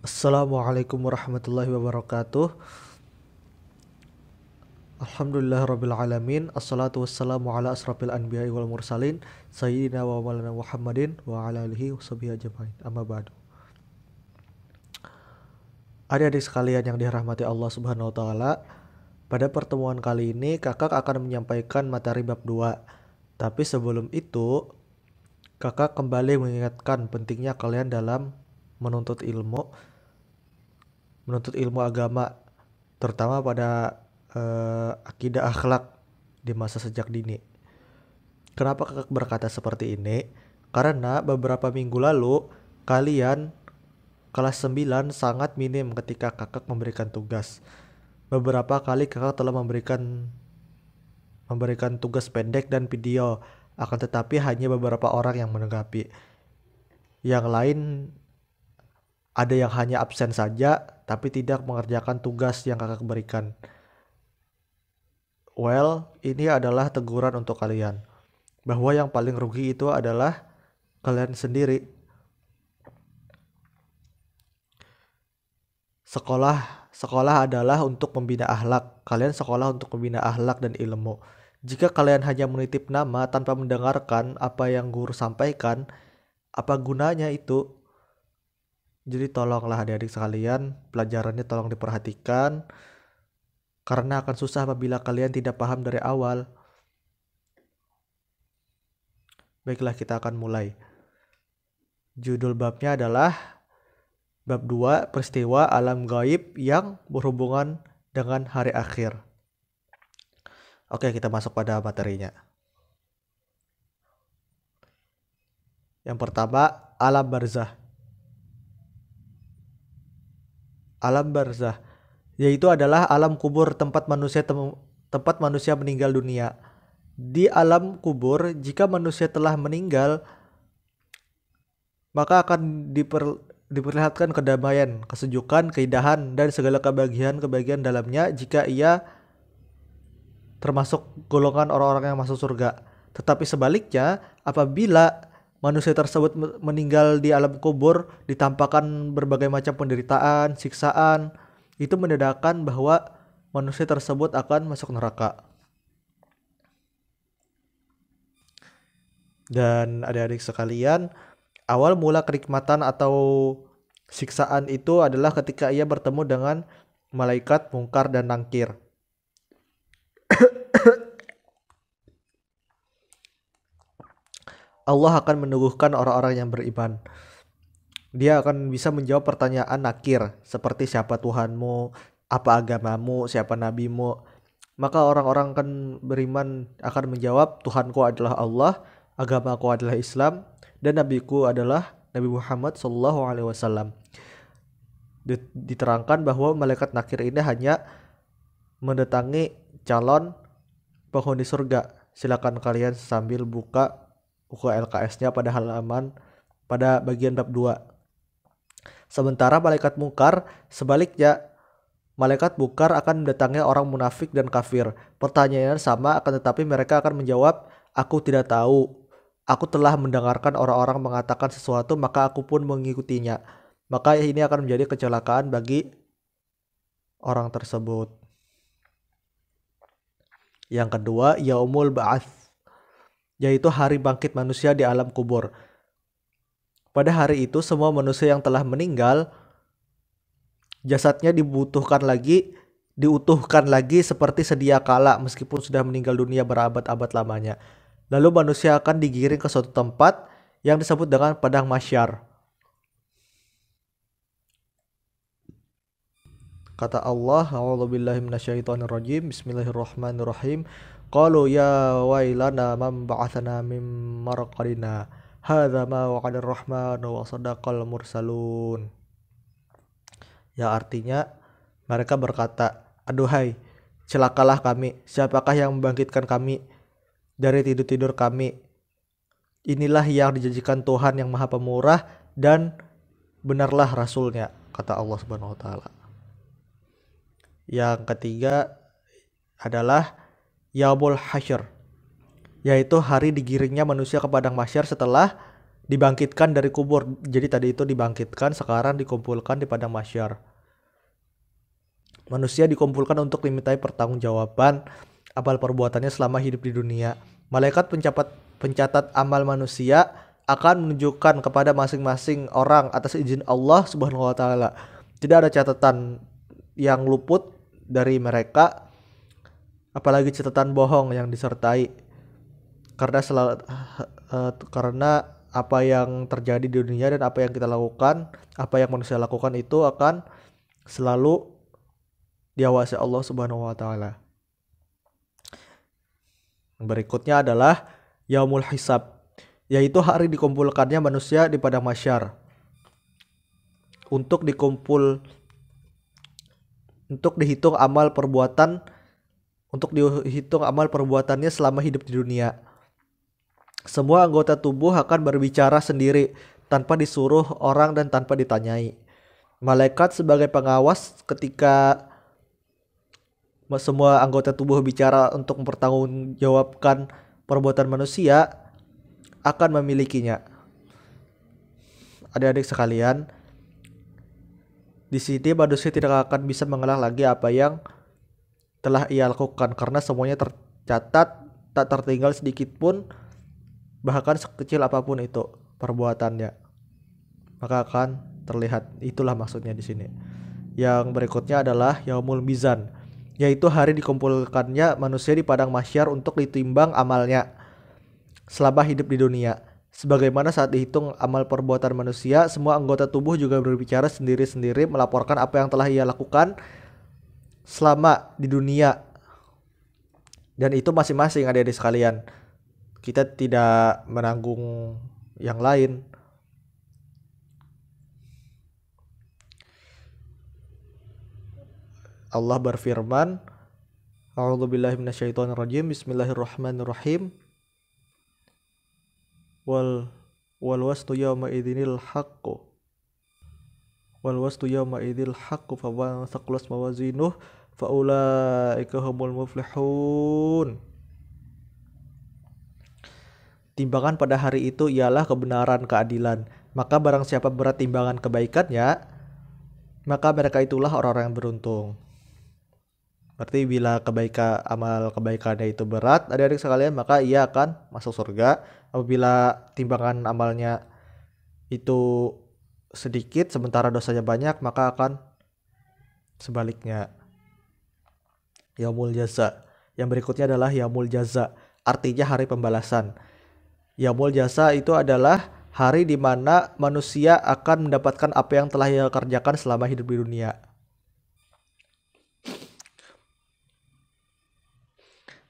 Assalamualaikum warahmatullahi wabarakatuh. Alhamdulillahirabbil alamin. Assalatu wassalamu ala asrafil anbiya'i wal mursalin sayyidina wa maulana Muhammadin wa ala alihi washabihi ajmain. Amma ba'du. Adik-adik sekalian yang dirahmati Allah Subhanahu wa taala, pada pertemuan kali ini Kakak akan menyampaikan materi bab 2. Tapi sebelum itu, Kakak kembali mengingatkan pentingnya kalian dalam menuntut ilmu agama, terutama pada akidah akhlak di masa sejak dini. Kenapa Kakak berkata seperti ini? Karena beberapa minggu lalu kalian kelas 9 sangat minim ketika Kakak memberikan tugas. Beberapa kali Kakak telah memberikan tugas pendek dan video, akan tetapi hanya beberapa orang yang menanggapi. Yang lain ada yang hanya absen saja tapi tidak mengerjakan tugas yang Kakak berikan. Well, ini adalah teguran untuk kalian, bahwa yang paling rugi itu adalah kalian sendiri. Sekolah adalah untuk membina akhlak. Kalian sekolah untuk membina akhlak dan ilmu. Jika kalian hanya menitip nama tanpa mendengarkan apa yang guru sampaikan, apa gunanya itu? Jadi tolonglah adik-adik sekalian, pelajarannya tolong diperhatikan, karena akan susah apabila kalian tidak paham dari awal. Baiklah, kita akan mulai. Judul babnya adalah Bab 2, peristiwa alam gaib yang berhubungan dengan hari akhir. Oke, kita masuk pada materinya. Yang pertama, alam barzah. Alam barzah yaitu adalah alam kubur, tempat manusia meninggal dunia. Di alam kubur, jika manusia telah meninggal, maka akan diperlihatkan kedamaian, kesejukan, keindahan, dan segala kebahagiaan dalamnya jika ia termasuk golongan orang-orang yang masuk surga. Tetapi sebaliknya, apabila manusia tersebut meninggal di alam kubur, ditampakkan berbagai macam penderitaan, siksaan, itu menandakan bahwa manusia tersebut akan masuk neraka. Dan adik-adik sekalian, awal mula kenikmatan atau siksaan itu adalah ketika ia bertemu dengan malaikat Mungkar dan Nangkir. Allah akan meneguhkan orang-orang yang beriman. Dia akan bisa menjawab pertanyaan nakir, seperti siapa Tuhanmu, apa agamamu, siapa nabimu. Maka orang-orang akan beriman akan menjawab, Tuhanku adalah Allah, agamaku adalah Islam, dan nabiku adalah Nabi Muhammad SAW. Diterangkan bahwa malaikat nakir ini hanya mendatangi calon penghuni surga. Silakan kalian sambil buka LKS-nya pada bagian bab 2. Sementara malaikat mungkar sebaliknya, malaikat mungkar akan mendatangi orang munafik dan kafir. Pertanyaan sama, akan tetapi mereka akan menjawab, aku tidak tahu. Aku telah mendengarkan orang-orang mengatakan sesuatu, maka aku pun mengikutinya. Maka ini akan menjadi kecelakaan bagi orang tersebut. Yang kedua, yaumul ba'ats, yaitu hari bangkit manusia di alam kubur. Pada hari itu semua manusia yang telah meninggal, jasadnya diutuhkan lagi seperti sedia kala meskipun sudah meninggal dunia berabad-abad lamanya. Lalu manusia akan digiring ke suatu tempat yang disebut dengan padang mahsyar. Kata Allah, a'udzubillahi minasyaitonirrajim, bismillahirrahmanirrahim. Qalu ya wailana man ba'atsana min marqadina. Hadza ma wa'ada ar-rahmanu wa sadaqal mursalun. Ya, artinya mereka berkata, aduhai, celakalah kami, siapakah yang membangkitkan kami dari tidur-tidur kami? Inilah yang dijanjikan Tuhan yang Maha Pemurah dan benarlah Rasulnya, kata Allah Subhanahu wa taala. Yang ketiga adalah yaumul hasyr, yaitu hari digiringnya manusia ke padang mahsyar setelah dibangkitkan dari kubur. Jadi tadi itu dibangkitkan, sekarang dikumpulkan di padang mahsyar. Manusia dikumpulkan untuk dimintai pertanggungjawaban amal perbuatannya selama hidup di dunia. Malaikat pencatat amal manusia akan menunjukkan kepada masing-masing orang atas izin Allah Subhanahu wa taala. Tidak ada catatan yang luput dari mereka, apalagi catatan bohong yang disertai. Karena apa yang terjadi di dunia dan apa yang kita lakukan, apa yang manusia lakukan itu akan selalu diawasi Allah Subhanahu wa taala. Berikutnya adalah yaumul hisab, yaitu hari dikumpulkannya manusia di padang mahsyar untuk dihitung amal perbuatannya selama hidup di dunia. Semua anggota tubuh akan berbicara sendiri tanpa disuruh orang dan tanpa ditanyai. Malaikat sebagai pengawas ketika semua anggota tubuh bicara untuk mempertanggungjawabkan perbuatan manusia akan memilikinya. Adik-adik sekalian, di sini manusia tidak akan bisa mengelak lagi apa yang telah ia lakukan karena semuanya tercatat, tak tertinggal sedikit pun, bahkan sekecil apapun itu perbuatannya, maka akan terlihat. Itulah maksudnya di sini. Yang berikutnya adalah yaumul mizan, yaitu hari dikumpulkannya manusia di padang mahsyar untuk ditimbang amalnya selama hidup di dunia. Sebagaimana saat dihitung amal perbuatan manusia, semua anggota tubuh juga berbicara sendiri-sendiri, melaporkan apa yang telah ia lakukan selama di dunia. Dan itu masing-masing, adik-adik sekalian. Kita tidak menanggung yang lain. Allah berfirman, A'udzubillahi minasyaitonirrajim, Bismillahirrahmanirrahim. Wal wastu yawma idzinil haqqu. Wal wastu yawma idzil haqqu faman thaqulat mawazinuh faulaika humul muflihun. Timbangan pada hari itu ialah kebenaran, keadilan. Maka barang siapa berat timbangan kebaikannya, maka mereka itulah orang-orang yang beruntung. Berarti bila amal kebaikannya itu berat, adik-adik sekalian, maka ia akan masuk surga. Apabila timbangan amalnya itu sedikit sementara dosanya banyak, maka akan sebaliknya. Yaumul jaza. Yang berikutnya adalah yaumul jaza, artinya hari pembalasan. Yaumul jaza itu adalah hari di mana manusia akan mendapatkan apa yang telah ia kerjakan selama hidup di dunia.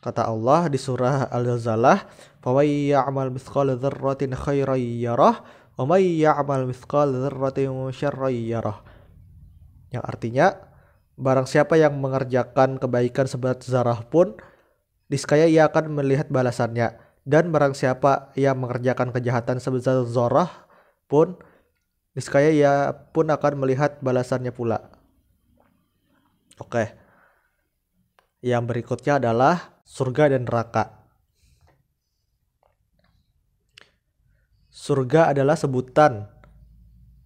Kata Allah di surah Al-Zalzalah, "Faman ya'mal mithqala dzarratin khairan yarah, wa man ya'mal mithqala dzarratin syarran yarah." Yang artinya, barang siapa yang mengerjakan kebaikan seberat zarah pun, niscaya ia akan melihat balasannya. Dan barang siapa yang mengerjakan kejahatan sebesar zarah pun, niscaya ia pun akan melihat balasannya pula. Oke. Yang berikutnya adalah surga dan neraka. Surga adalah sebutan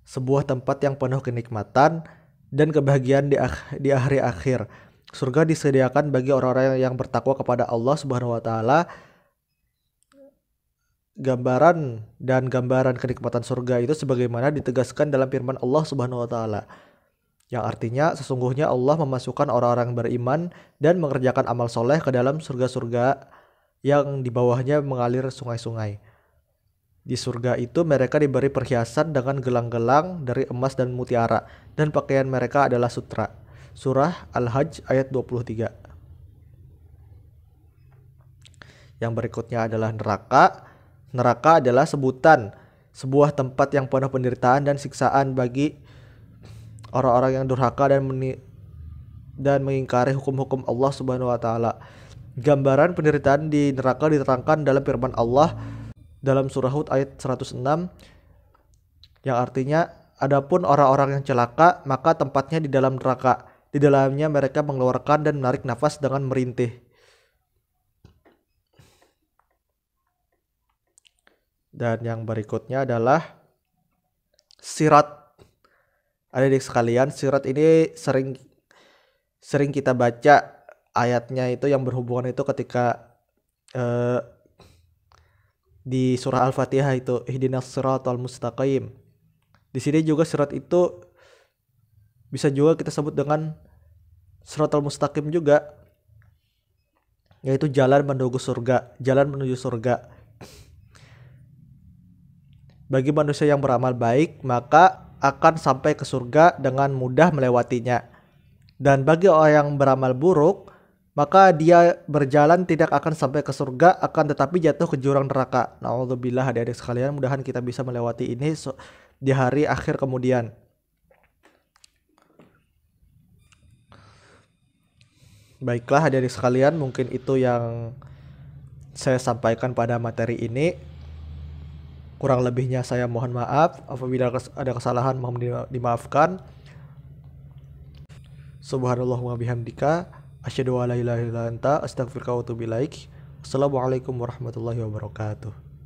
sebuah tempat yang penuh kenikmatan dan kebahagiaan di akhir. Surga disediakan bagi orang-orang yang bertakwa kepada Allah Subhanahu wa taala. Gambaran kenikmatan surga itu sebagaimana ditegaskan dalam firman Allah Subhanahu wa taala, yang artinya sesungguhnya Allah memasukkan orang-orang beriman dan mengerjakan amal soleh ke dalam surga-surga yang di bawahnya mengalir sungai-sungai. Di surga itu mereka diberi perhiasan dengan gelang-gelang dari emas dan mutiara, dan pakaian mereka adalah sutra. Surah Al-Hajj ayat 23. Yang berikutnya adalah neraka. Neraka adalah sebutan sebuah tempat yang penuh penderitaan dan siksaan bagi orang-orang yang durhaka dan mengingkari hukum-hukum Allah Subhanahu wa taala. Gambaran penderitaan di neraka diterangkan dalam firman Allah dalam surah Hud ayat 106, yang artinya, adapun orang-orang yang celaka, maka tempatnya di dalam neraka. Di dalamnya mereka mengeluarkan dan menarik nafas dengan merintih. Dan yang berikutnya adalah sirat. Adik-adik sekalian, sirat ini sering kita baca ayatnya itu yang berhubungan itu ketika eh, di surah Al-Fatihah itu ihdinas siratal mustaqim. Di sini juga sirat itu bisa juga kita sebut dengan siratal mustaqim juga, yaitu jalan menuju surga, jalan menuju surga. Bagi manusia yang beramal baik, maka akan sampai ke surga dengan mudah melewatinya. Dan bagi orang yang beramal buruk, maka dia berjalan tidak akan sampai ke surga, akan tetapi jatuh ke jurang neraka. Nauzubillah, adik-adik sekalian, mudahan kita bisa melewati ini di hari akhir kemudian. Baiklah adik-adik sekalian, mungkin itu yang saya sampaikan pada materi ini. Kurang lebihnya saya mohon maaf. Apabila ada kesalahan mohon dimaafkan. Subhanallahumma bihamdika asyhadu an la ilaha illa anta astaghfiruka wa atubu ilaik. Assalamualaikum warahmatullahi wabarakatuh.